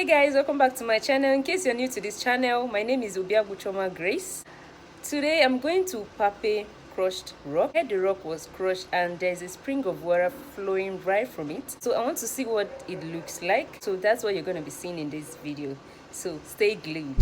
Hey guys, welcome back to my channel. In case you're new to this channel, my name is Chioma Grace. Today I'm going to Mpape crushed rock. Here the rock was crushed and there's a spring of water flowing right from it. So I want to see what it looks like. So that's what you're going to be seeing in this video. So stay glued.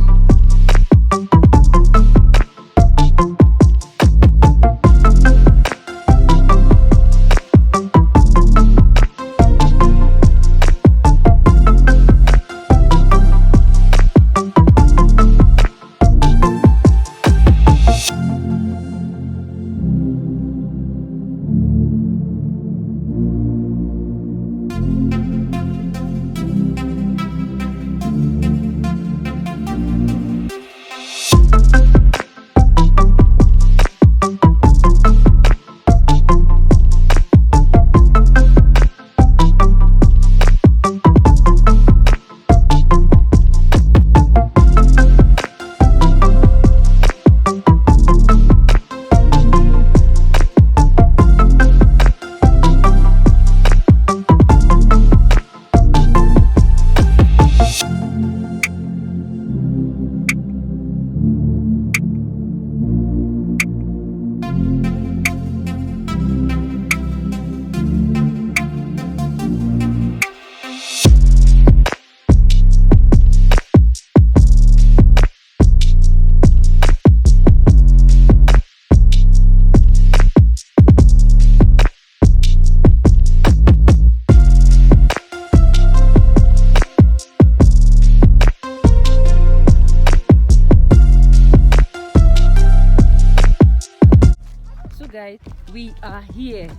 Guys, we are here.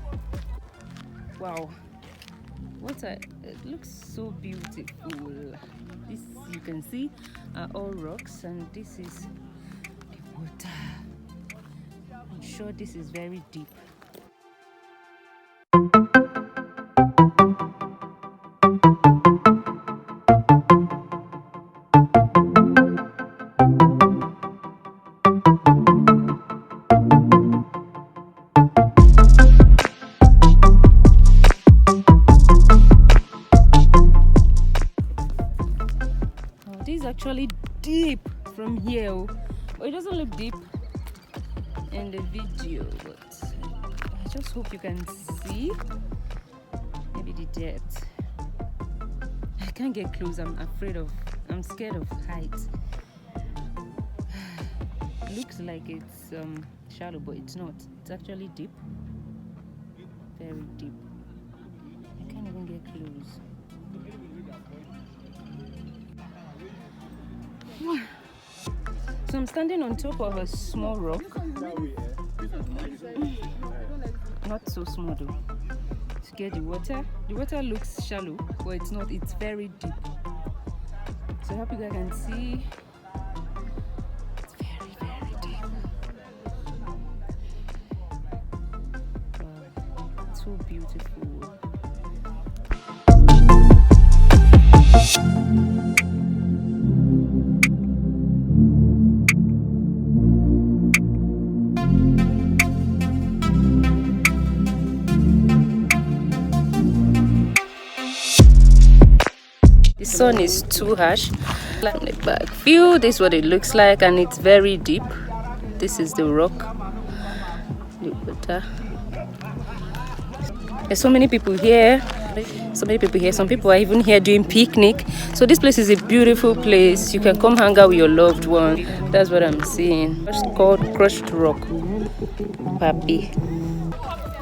Wow, it looks so beautiful. This, you can see, are all rocks, and this is the water. I'm sure this is very deep. This is actually deep from here. Well, it doesn't look deep in the video, but I just hope you can see maybe the depth. I can't get close. I'm scared of height. It looks like it's shallow, but it's not. It's actually deep, very deep. I can't even get close. So I'm standing on top of a small rock. Not so small though. To get the water. The water looks shallow, but it's not. It's very deep. So I hope you guys can see. It's very, very deep. Wow, it's so beautiful. The sun is too harsh. On the back view, this is what it looks like, and it's very deep. This is the rock, the water. There's so many people here. Some people are even here doing picnic. So this place is a beautiful place. You can come hang out with your loved one. That's what I'm seeing. It's called crushed rock, Mpape.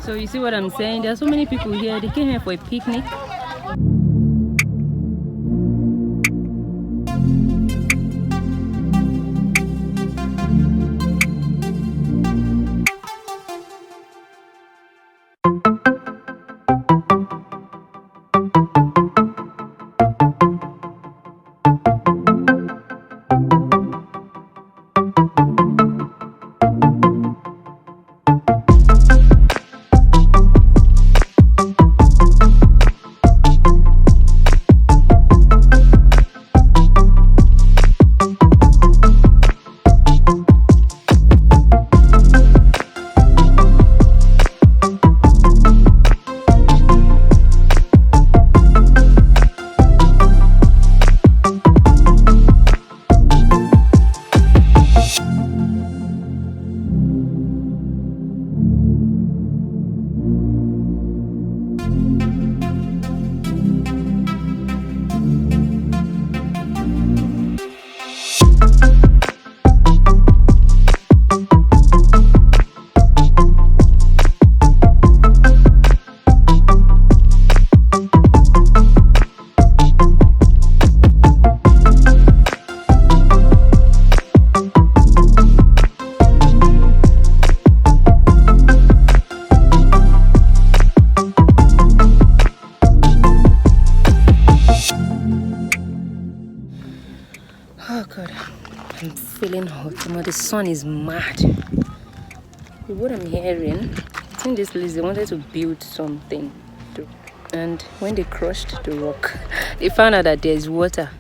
So you see what I'm saying? There are so many people here. They came here for a picnic. getting hot. But the sun is mad. What I'm hearing, I think this place they wanted to build something, and when they crushed the rock, they found out that there is water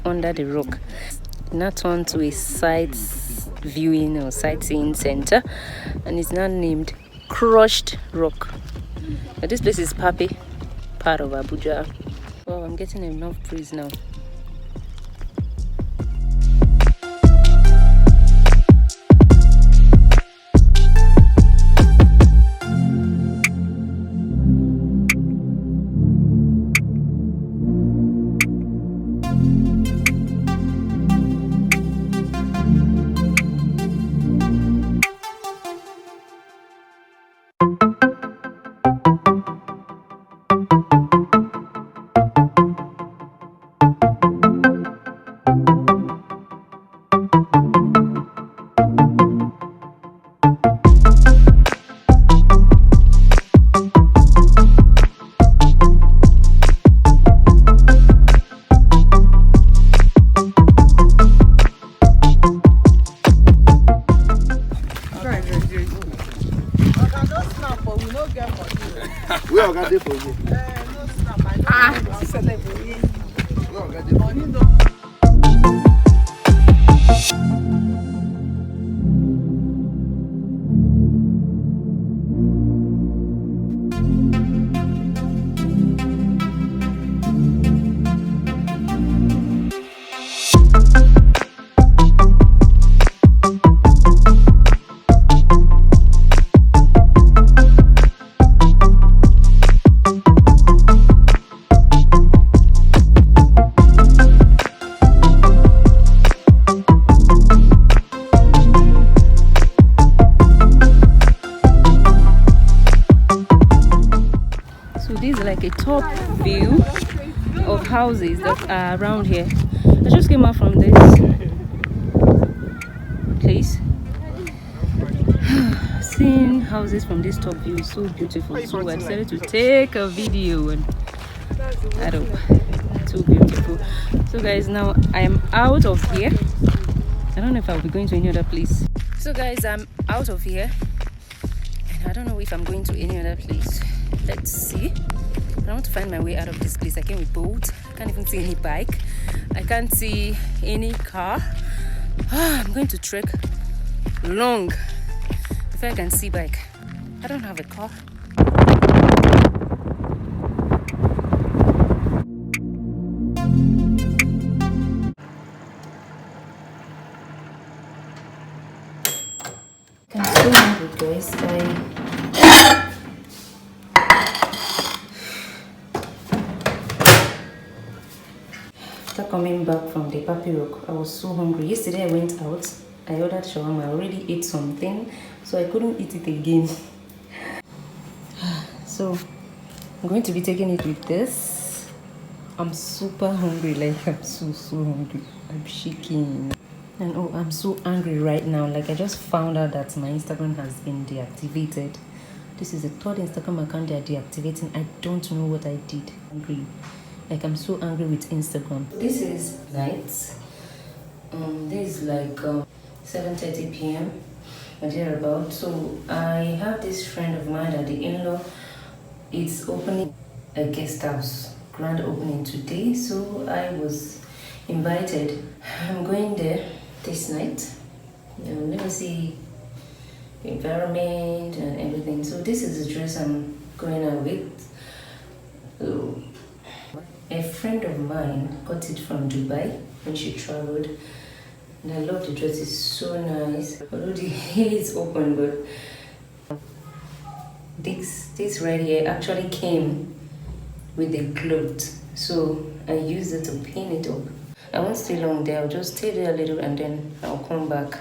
under the rock. It now turned to a sight viewing or sightseeing center, and it's now named Crushed Rock. But this place is Mpape, part of Abuja. Oh, I'm getting enough breeze now. We are going to for you. This is like a top view of houses that are around here. I just came out from this place. Seeing houses from this top view is so beautiful. So I decided to take a video, and I don't know, too beautiful. So guys, now I am out of here. I don't know if I'll be going to any other place. So guys, I'm out of here, and I don't know if I'm going to any other place. Let's see. I want to find my way out of this place. I came with boat. I can't even see any bike. I can't see any car. I'm going to trek long before I can see bike. I don't have a car. I'm so hungry, guys. After coming back from the Mpape Rock, I was so hungry. Yesterday I went out. I ordered shawarma. I already ate something, so I couldn't eat it again. So I'm going to be taking it with this. I'm super hungry. Like, I'm so hungry. I'm shaking. And oh, I'm so angry right now. Like, I just found out that my Instagram has been deactivated. This is the third Instagram account they are deactivating. I don't know what I did. Angry. Like, I'm so angry with Instagram. This is night. This is like 7:30 p.m. or thereabout. So I have this friend of mine at the in-law. It's opening a guest house, grand opening today. So I was invited. I'm going there this night. Let me see the environment and everything. So this is the dress I'm going out with. So a friend of mine got it from Dubai when she traveled, and I love the dress. It's so nice. Although the hair is open, but this right here actually came with the cloth, so I used it to pin it up. I won't stay long there. I'll just stay there a little and then I'll come back.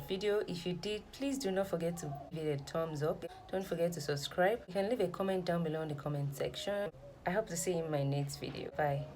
that video. If you did, please do not forget to give it a thumbs up. Don't forget to subscribe. You can leave a comment down below in the comment section. I hope to see you in my next video. Bye.